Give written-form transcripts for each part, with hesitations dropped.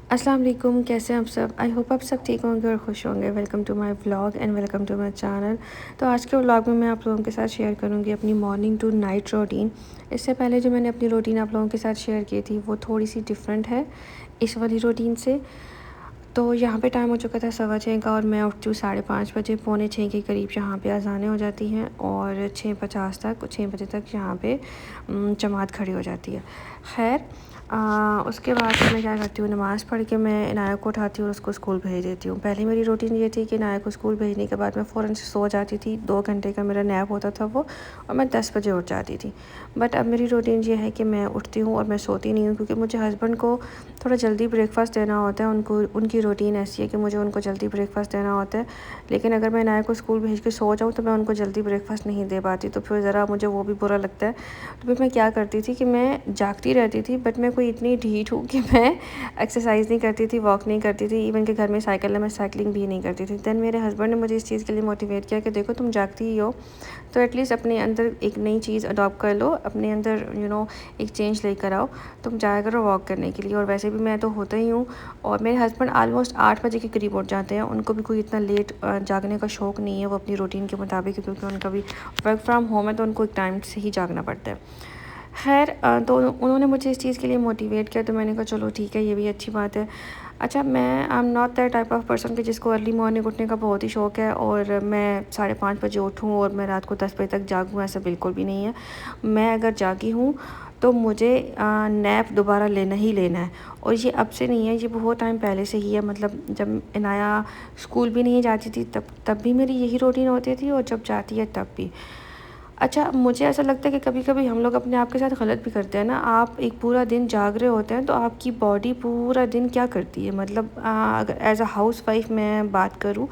अस्सलाम वालेकुम, कैसे हैं आप सब। आई होप आप सब ठीक होंगे और खुश होंगे। Welcome to my vlog and welcome to my channel. तो आज के व्लॉग में मैं आप लोगों के साथ शेयर करूंगी अपनी मॉर्निंग टू नाइट रूटीन। इससे पहले जो मैंने अपनी रूटीन आप लोगों के साथ शेयर की थी वो थोड़ी सी डिफरेंट है इस वाली रूटीन से। तो यहाँ पे टाइम हो चुका था 6:15 का और मैं उठती हूँ 5:30 बजे, 5:45 के करीब यहाँ पे अज़ानें हो जाती हैं और 6:50 तक 6 बजे तक यहाँ पे जमात खड़ी हो जाती है। खैर उसके बाद फिर मैं क्या करती हूँ, नमाज़ पढ़ के मैं इनाया को उठाती हूँ और उसको स्कूल भेज देती हूँ। पहले मेरी रूटीन ये थी कि इनाया को स्कूल भेजने के बाद मैं फ़ौरन से सो जाती थी। 2 घंटे का मेरा नैप होता था वो, और मैं 10 बजे उठ जाती थी। बट अब मेरी रूटीन ये है कि मैं उठती हूँ और मैं सोती नहीं हूँ, क्योंकि मुझे हस्बैंड को थोड़ा जल्दी ब्रेकफ़ास्ट देना होता है। उनको उनकी रूटीन ऐसी है कि मुझे उनको जल्दी ब्रेकफ़ास्ट देना होता है। लेकिन अगर मैं इनाया को स्कूल भेज के सो जाऊँ तो मैं उनको जल्दी ब्रेकफ़ास्ट नहीं दे पाती, तो फिर ज़रा मुझे वो भी बुरा लगता है। तो फिर मैं क्या करती थी कि मैं जागती रहती थी, बट मैं कोई इतनी ढीठ हूँ कि मैं एक्सरसाइज़ नहीं करती थी, वॉक नहीं करती थी। इवन कि घर में साइकिल है, मैं साइकिलिंग भी नहीं करती थी। दैन मेरे हस्बैंड ने मुझे इस चीज़ के लिए मोटिवेट किया कि देखो तुम जागती ही हो, तो एटलीस्ट अपने अंदर एक नई चीज़ अडॉप्ट कर लो, अपने अंदर एक चेंज लेकर आओ, तुम जाया करो वॉक करने के लिए। और वैसे भी मैं तो होता ही हूँ। और मेरे हस्बैंड ऑलमोस्ट 8 बजे के करीब उठ जाते हैं। उनको भी कोई इतना लेट जागने का शौक़ नहीं है, वो अपनी रूटीन के मुताबिक, क्योंकि उनका भी वर्क फ्रॉम होम है तो उनको एक टाइम से ही जागना पड़ता है। खैर तो उन्होंने मुझे इस चीज़ के लिए मोटिवेट किया, तो मैंने कहा चलो ठीक है, ये भी अच्छी बात है। अच्छा, मैं I am not that type of person कि जिसको अर्ली मॉर्निंग उठने का बहुत ही शौक़ है और मैं 5:30 बजे उठूँ और मैं रात को 10 बजे तक जागूँ, ऐसा बिल्कुल भी नहीं है। मैं अगर जागी हूँ तो मुझे नैप दोबारा लेना ही लेना है। और ये अब से नहीं है, ये बहुत टाइम पहले से ही है। मतलब जब इनाया स्कूल भी नहीं जाती थी तब भी मेरी यही रूटीन होती थी, और जब जाती है तब भी। अच्छा, मुझे ऐसा लगता है कि कभी-कभी हम लोग अपने आप के साथ गलत भी करते हैं ना। आप एक पूरा दिन जाग रहे होते हैं तो आपकी बॉडी पूरा दिन क्या करती है, मतलब अगर एज़ अ हाउसवाइफ़ मैं बात करूँ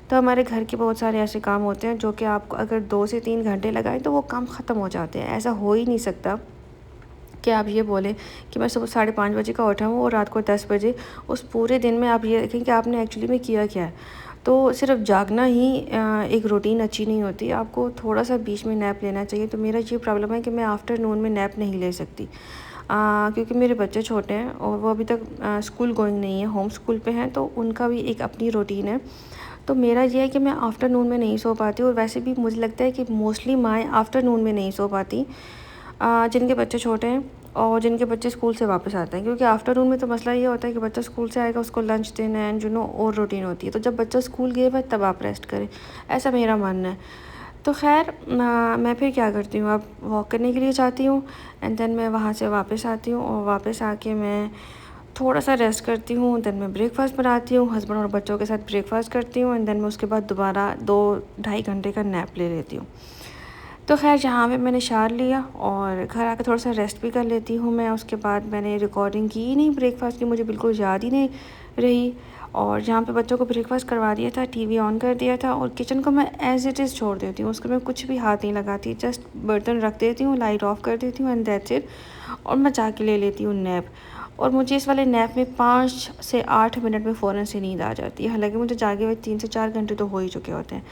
तो हमारे घर के बहुत सारे ऐसे काम होते हैं जो कि आपको अगर 2 से 3 घंटे लगाएँ तो वो काम ख़त्म हो जाते हैं। ऐसा हो ही नहीं सकता कि आप ये बोलें कि मैं सुबह 5:30 बजे का उठा हूँ और रात को 10 बजे, उस पूरे दिन में आप ये देखें कि आपने एक्चुअली में किया क्या है। तो सिर्फ जागना ही एक रूटीन अच्छी नहीं होती, आपको थोड़ा-सा बीच में नैप लेना चाहिए। तो मेरा ये प्रॉब्लम है कि मैं आफ्टरनून में नैप नहीं ले सकती, क्योंकि मेरे बच्चे छोटे हैं और वो अभी तक स्कूल गोइंग नहीं है, होम स्कूल पे हैं, तो उनका भी एक अपनी रूटीन है। तो मेरा ये है कि मैं आफ्टरनून में नहीं सो पाती, और वैसे भी मुझे लगता है कि मोस्टली माएँ आफ्टरनून में नहीं सो पाती जिनके बच्चे छोटे हैं और जिनके बच्चे स्कूल से वापस आते हैं। क्योंकि आफ्टरनून में तो मसला ये होता है कि बच्चा स्कूल से आएगा, उसको लंच देना है एंड और रूटीन होती है। तो जब बच्चा स्कूल गया हुआ है तब आप रेस्ट करें, ऐसा मेरा मानना है। तो खैर मैं फिर क्या करती हूँ, अब वॉक करने के लिए जाती हूँ एंड देन मैं वहाँ से वापस आती हूँ, और वापस आके मैं थोड़ा सा रेस्ट करती हूँ। देन मैं ब्रेकफ़ास्ट बनाती हूँ, हस्बैंड और बच्चों के साथ ब्रेकफ़ास्ट करती हूँ एंड देन मैं उसके बाद दोबारा 2 ढाई घंटे का नैप ले लेती हूँ। तो ख़ैर जहाँ पे मैंने शावर लिया और घर आकर थोड़ा-सा रेस्ट भी कर लेती हूँ मैं। उसके बाद मैंने रिकॉर्डिंग की ही नहीं ब्रेकफ़ास्ट की, मुझे बिल्कुल याद ही नहीं रही। और जहाँ पे बच्चों को ब्रेकफ़ास्ट करवा दिया था, टीवी ऑन कर दिया था, और किचन को मैं एज़ इट इज़ छोड़ देती हूँ। उसको मैं कुछ भी हाथ नहीं लगाती, जस्ट बर्तन रख देती हूँ, लाइट ऑफ़ कर देती हूँ एंड दैट्स इट। और मैं जाके ले लेती हूँ नैप। और मुझे इस वाले नैप में 5 से 8 मिनट में फ़ौरन से नींद आ जाती है। हालाँकि मुझे जागे हुए 3 से 4 घंटे तो हो ही चुके होते हैं।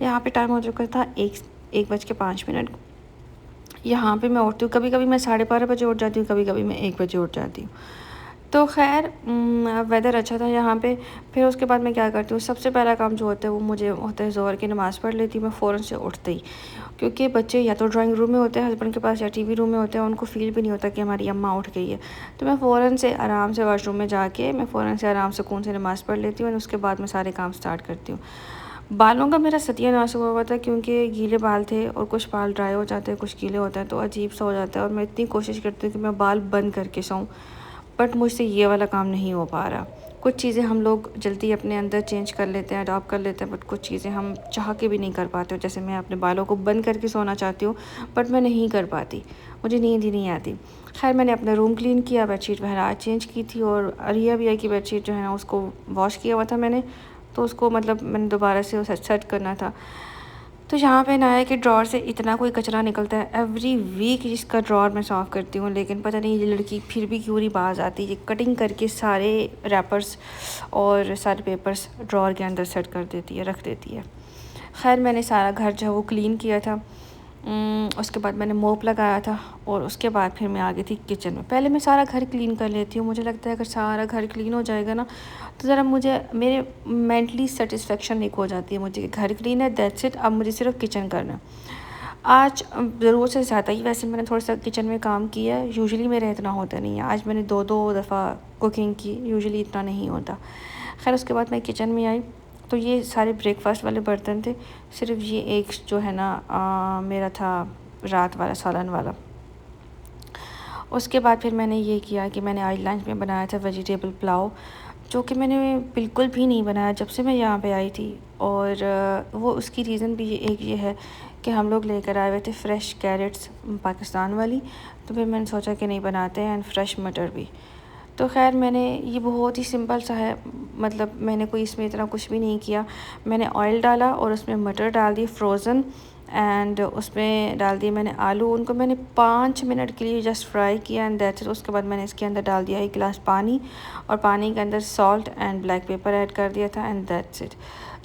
यहाँ पे टाइम हो चुका था 1:05। यहाँ पे मैं उठती हूँ, कभी-कभी मैं 12:30 बजे उठ जाती हूँ, कभी-कभी मैं 1 बजे उठ जाती हूँ। तो ख़ैर वेदर अच्छा था यहाँ पे। फिर उसके बाद मैं क्या करती हूँ, सबसे पहला काम जो होता है वो मुझे होता है ज़ोहर की नमाज़ पढ़ लेती हूँ मैं फ़ौरन से उठते ही। क्योंकि बच्चे या तो ड्राइंग रूम में होते हैं हस्बैंड के पास, या टीवी रूम में होते हैं, उनको फ़ील भी नहीं होता कि हमारी अम्मा उठ गई है। तो मैं फ़ौरन से आराम से वॉशरूम में जाके मैं फ़ौरन से आराम सुकून से नमाज़ पढ़ लेती हूँ और उसके बाद मैं सारे काम स्टार्ट करती हूँ। बालों का मेरा सत्यानाश हुआ हुआ था, क्योंकि गीले बाल थे और कुछ बाल ड्राई हो जाते हैं, कुछ गीले होते हैं, तो अजीब सा हो जाता है। और मैं इतनी कोशिश करती हूँ कि मैं बाल बंद करके सोऊं, बट मुझसे ये वाला काम नहीं हो पा रहा। कुछ चीज़ें हम लोग जल्दी अपने अंदर चेंज कर लेते हैं, अडॉप्ट कर लेते हैं, बट कुछ चीज़ें हम चाह के भी नहीं कर पाते। जैसे मैं अपने बालों को बंद करके सोना चाहती हूँ, बट मैं नहीं कर पाती, मुझे नींद ही नहीं आती। खैर मैंने अपना रूम क्लीन किया, बेडशीट वगैरह आज चेंज की थी, और अरिया भी आई की बेडशीट जो है ना उसको वॉश किया हुआ था मैंने, तो उसको मतलब मैंने दोबारा से उसे सेट करना था। तो यहाँ पे ना है कि ड्रॉर से इतना कोई कचरा निकलता है, एवरी वीक इसका ड्रॉर मैं साफ़ करती हूँ, लेकिन पता नहीं ये लड़की फिर भी क्यों नहीं बाज आती। ये कटिंग करके सारे रैपर्स और सारे पेपर्स ड्रॉर के अंदर सेट कर देती है, रख देती है। खैर मैंने सारा घर जो है वो क्लीन किया था। उसके बाद मैंने मोप लगाया था और उसके बाद फिर मैं आ गई थी किचन में। पहले मैं सारा घर क्लीन कर लेती हूँ, मुझे लगता है अगर सारा घर क्लीन हो जाएगा ना तो ज़रा मुझे मेरे मेंटली सेटिस्फेक्शन एक हो जाती है मुझे, घर क्लीन है दैट्स इट, अब मुझे सिर्फ किचन करना है। आज ज़रूरत से ज़्यादा ही वैसे मैंने थोड़ा सा किचन में काम किया है, यूजुअली मेरा इतना होता नहीं है। आज मैंने दो दफ़ा कुकिंग की, यूजुअली इतना नहीं होता। खैर उसके बाद मैं किचन में आई तो ये सारे ब्रेकफास्ट वाले बर्तन थे, सिर्फ ये एक जो है ना मेरा था रात वाला सालन वाला। उसके बाद फिर मैंने ये किया कि मैंने आज लंच में बनाया था वेजिटेबल पुलाव, जो कि मैंने बिल्कुल भी नहीं बनाया जब से मैं यहाँ पे आई थी। और वो उसकी रीज़न भी एक ये है कि हम लोग लेकर आए हुए थे फ़्रेश कैरेट्स पाकिस्तान वाली, तो फिर मैंने सोचा कि नहीं बनाते हैं, एंड फ्रेश मटर भी। तो खैर मैंने ये बहुत ही सिंपल सा है, मतलब मैंने कोई इसमें इतना कुछ भी नहीं किया। मैंने ऑयल डाला और उसमें मटर डाल दिए फ्रोज़न, एंड उसमें डाल दिए मैंने आलू, उनको मैंने 5 मिनट के लिए जस्ट फ्राई किया एंड दैट्स इट। उसके बाद मैंने इसके अंदर डाल दिया 1 गिलास पानी, और पानी के अंदर salt and black pepper add कर दिया था एंड दैट्स इट।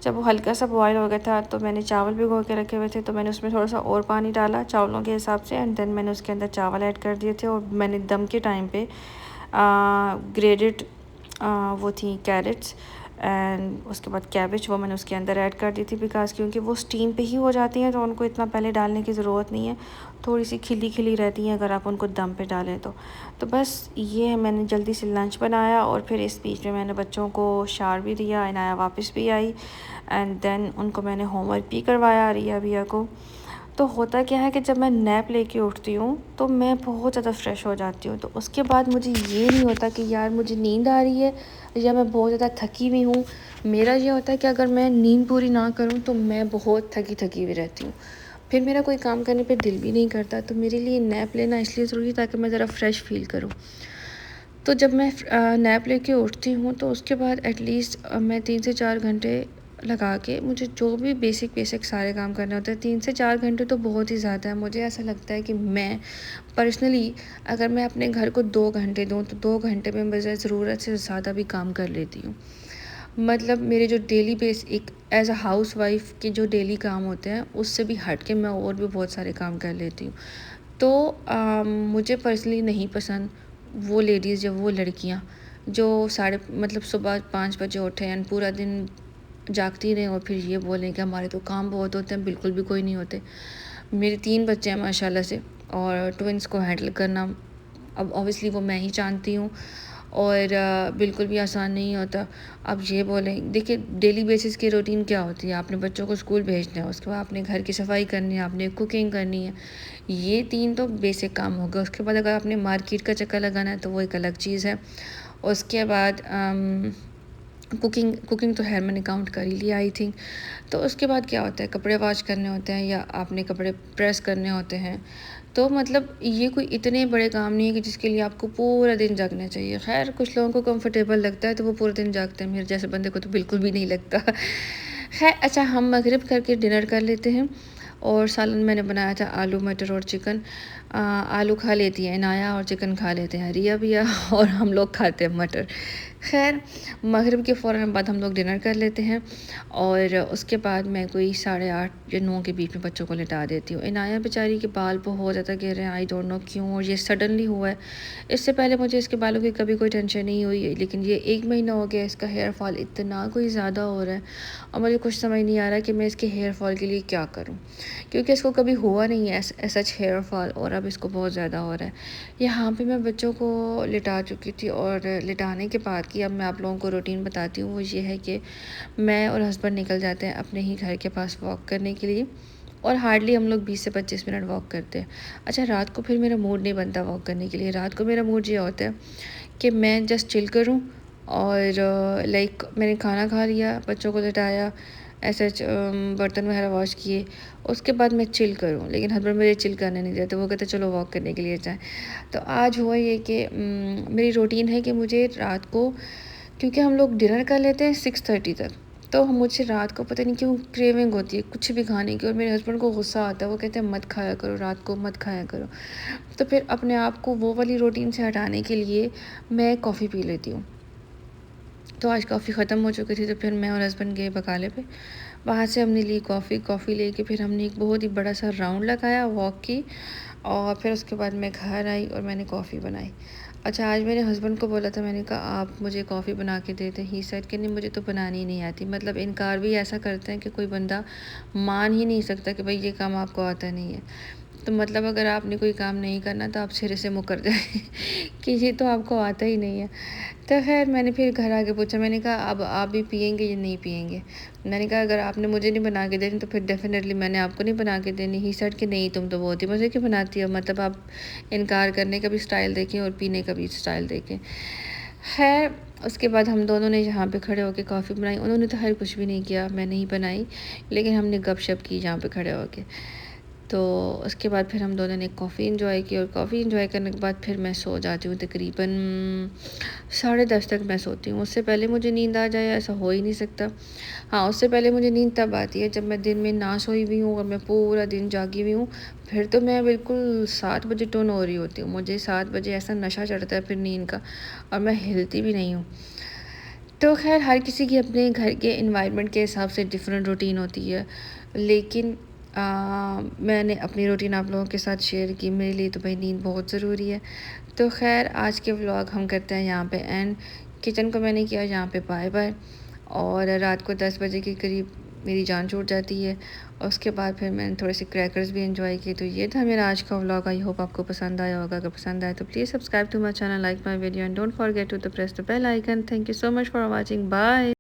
जब वो हल्का सा बॉयल हो गया था तो मैंने चावल भिगो के रखे हुए थे, तो मैंने उसमें थोड़ा सा और पानी डाला चावलों के हिसाब से, एंड देन मैंने उसके अंदर चावल ऐड कर दिए थे। और मैंने दम के टाइम पे ग्रेडेड वो थी कैरेट्स एंड उसके बाद कैबेज, वो मैंने उसके अंदर ऐड कर दी थी, बिकॉज़ क्योंकि वो स्टीम पे ही हो जाती हैं तो उनको इतना पहले डालने की ज़रूरत नहीं है, थोड़ी सी खिली खिली रहती हैं अगर आप उनको दम पे डालें तो बस ये मैंने जल्दी से लंच बनाया। और फिर इस बीच में मैंने बच्चों को शार भी दिया, इनाया वापस भी आई, एंड देन उनको मैंने होमवर्क भी करवाया रिया भैया को। तो होता क्या है कि जब मैं नैप लेके उठती हूँ तो मैं बहुत ज़्यादा फ्रेश हो जाती हूँ, तो उसके बाद मुझे ये नहीं होता कि यार मुझे नींद आ रही है या मैं बहुत ज़्यादा थकी हुई हूँ। मेरा ये होता है कि अगर मैं नींद पूरी ना करूँ तो मैं बहुत थकी थकी हुई रहती हूँ, फिर मेरा कोई काम करने पे दिल भी नहीं करता। तो मेरे लिए नैप लेना इसलिए ज़रूरी है ताकि मैं ज़रा फ्रेश फ़ील करूँ। तो जब मैं नैप लेके उठती हूँ तो उसके बाद एटलीस्ट मैं 3 से 4 घंटे लगा के, मुझे जो भी बेसिक सारे काम करने होते हैं, 3 से 4 घंटे तो बहुत ही ज़्यादा है। मुझे ऐसा लगता है कि मैं पर्सनली अगर मैं अपने घर को 2 घंटे दूँ तो 2 घंटे में बजाय ज़रूरत से ज़्यादा भी काम कर लेती हूँ। मतलब मेरे जो डेली बेस एक एज़ अ हाउस वाइफ़ के जो डेली काम होते हैं उससे भी हट के मैं और भी बहुत सारे काम कर लेती हूँ। तो मुझे पर्सनली नहीं पसंद वो लेडीज़ या वो लड़कियाँ जो साढ़े मतलब सुबह 5 बजे उठें एंड पूरा दिन जागती रहें और फिर ये बोलें कि हमारे तो काम बहुत होते हैं, बिल्कुल भी कोई नहीं होते। मेरे 3 बच्चे हैं माशाल्लाह से, और ट्विन्स को हैंडल करना अब ऑब्वियसली वो मैं ही जानती हूँ, और बिल्कुल भी आसान नहीं होता। अब ये बोलें, देखिए डेली बेसिस की रूटीन क्या होती है, आपने बच्चों को स्कूल भेजना है, उसके बाद आपने घर की सफाई करनी है, आपने कुकिंग करनी है, ये 3 तो बेसिक काम हो गए। उसके बाद अगर आपने मार्केट का चक्कर लगाना है तो वो एक अलग चीज़ है। उसके बाद कुकिंग तो खैर मैंने काउंट कर ही लिया आई थिंक। तो उसके बाद क्या होता है, कपड़े वॉश करने होते हैं या आपने कपड़े प्रेस करने होते हैं। तो मतलब ये कोई इतने बड़े काम नहीं है कि जिसके लिए आपको पूरा दिन जागना चाहिए। खैर कुछ लोगों को कंफर्टेबल लगता है तो वो पूरा दिन जागते हैं, मेरे जैसे बंदे को तो बिल्कुल भी नहीं लगता। खैर अच्छा, हम मगरिब करके डिनर कर लेते हैं, और सालन मैंने बनाया था आलू मटर और चिकन। आलू खा लेती है इनाया और चिकन खा लेते हैं रिया भैया और हम लोग खाते हैं मटर। खैर मगरिब के फ़ौरन बाद हम लोग डिनर कर लेते हैं, और उसके बाद मैं कोई 8:30 या 9 के बीच में बच्चों को लिटा देती हूँ। इनाया बेचारी के बाल बहुत ज़्यादा गिर रहे हैं, आई डोंट नो क्यों, और ये सडनली हुआ है। इससे पहले मुझे इसके बालों की कभी कोई टेंशन नहीं हुई है, लेकिन ये 1 महीना हो गया इसका हेयर फॉल इतना कोई ज़्यादा हो रहा है, और मुझे कुछ समझ नहीं आ रहा कि मैं इसके हेयर फॉल के लिए क्या करूँ, क्योंकि इसको कभी हुआ नहीं है सच हेयर फॉल, और अब इसको बहुत ज़्यादा हो रहा है। यहाँ पे मैं बच्चों को लिटा चुकी थी, और लिटाने के बाद की अब मैं आप लोगों को रूटीन बताती हूँ। वो ये है कि मैं और हस्बैंड निकल जाते हैं अपने ही घर के पास वॉक करने के लिए, और हार्डली हम लोग 20 से 25 मिनट वॉक करते हैं। अच्छा, रात को फिर मेरा मूड नहीं बनता वॉक करने के लिए। रात को मेरा मूड ये होता है कि मैं जस्ट चिल करूँ, और लाइक मैंने खाना खा लिया, बच्चों को लिटाया, ऐसे बर्तन वगैरह वॉश किए, उसके बाद मैं चिल करूँ। लेकिन हस्बैंड मेरे चिल करने नहीं देते, वो कहते चलो वॉक करने के लिए जाएँ। तो आज हुआ ये कि मेरी रूटीन है कि मुझे रात को, क्योंकि हम लोग डिनर कर लेते हैं 6:30 तक, तो मुझे रात को पता नहीं क्यों क्रेविंग होती है कुछ भी खाने की, और मेरे हस्बैंड को गुस्सा आता है, वो कहते हैं मत खाया करो रात को, मत खाया करो। तो फिर अपने आप को वो वाली रूटीन से हटाने के लिए मैं कॉफ़ी पी लेती हूँ। तो आज कॉफ़ी ख़त्म हो चुकी थी, तो फिर मैं और हस्बैंड गए बकाले पे, वहाँ से हमने ली कॉफ़ी लेके फिर हमने एक बहुत ही बड़ा सा राउंड लगाया वॉक की, और फिर उसके बाद मैं घर आई और मैंने कॉफ़ी बनाई। अच्छा, आज मेरे हस्बैंड को बोला था, मैंने कहा आप मुझे कॉफ़ी बना के देते। ही सेड कि नहीं, मुझे तो बनानी ही नहीं आती। मतलब इनकार भी ऐसा करते हैं कि कोई बंदा मान ही नहीं सकता कि भाई ये काम आपको आता नहीं है। तो मतलब अगर आपने कोई काम नहीं करना तो आप सिरे से मुकर जाए कि ये तो आपको आता ही नहीं है। तो खैर मैंने फिर घर आके पूछा, मैंने कहा अब आप भी पियेंगे या नहीं पियेंगे? मैंने कहा अगर आपने मुझे नहीं बना के देनी तो फिर डेफ़िनेटली मैंने आपको नहीं बना के देनी। ही सेड कि नहीं, तुम तो बहुत ही मज़े की बनाती हो। मतलब आप इनकार करने का भी स्टाइल देखें और पीने का भी स्टाइल देखें। खैर उसके बाद हम दोनों ने यहाँ पे खड़े होके कॉफ़ी बनाई। उन्होंने तो खैर कुछ भी नहीं किया, मैंने ही बनाई, लेकिन हमने गपशप की यहाँ पे खड़े होके। तो उसके बाद फिर हम दोनों ने कॉफ़ी एंजॉय की, और कॉफ़ी एंजॉय करने के बाद फिर मैं सो जाती हूँ। तकरीबन 10:30 तक मैं सोती हूँ। उससे पहले मुझे नींद आ जाए ऐसा हो ही नहीं सकता। हाँ, उससे पहले मुझे नींद तब आती है जब मैं दिन में ना सोई हुई हूँ और मैं पूरा दिन जागी हुई हूँ। फिर तो मैं बिल्कुल 7 बजे टोन हो रही होती हूँ। मुझे 7 बजे ऐसा नशा चढ़ता है फिर नींद का, और मैं हिलती भी नहीं हूँ। तो ख़ैर हर किसी की अपने घर के एनवायरनमेंट के हिसाब से डिफरेंट रूटीन होती है, लेकिन मैंने अपनी रूटीन आप लोगों के साथ शेयर की। मेरे लिए तो भाई नींद बहुत ज़रूरी है। तो ख़ैर आज के व्लॉग हम करते हैं यहाँ पे एंड। किचन को मैंने किया यहाँ पे बाय बाय, और रात को 10 बजे के करीब मेरी जान छूट जाती है, और उसके बाद फिर मैंने थोड़े से क्रैकर्स भी एंजॉय किए। तो ये था मेरा आज का व्लॉग। आई होप आपको पसंद आया होगा। अगर पसंद आया तो please subscribe to my channel, like my video and don't forget to the press the bell icon. Thank you so much for watching. Bye.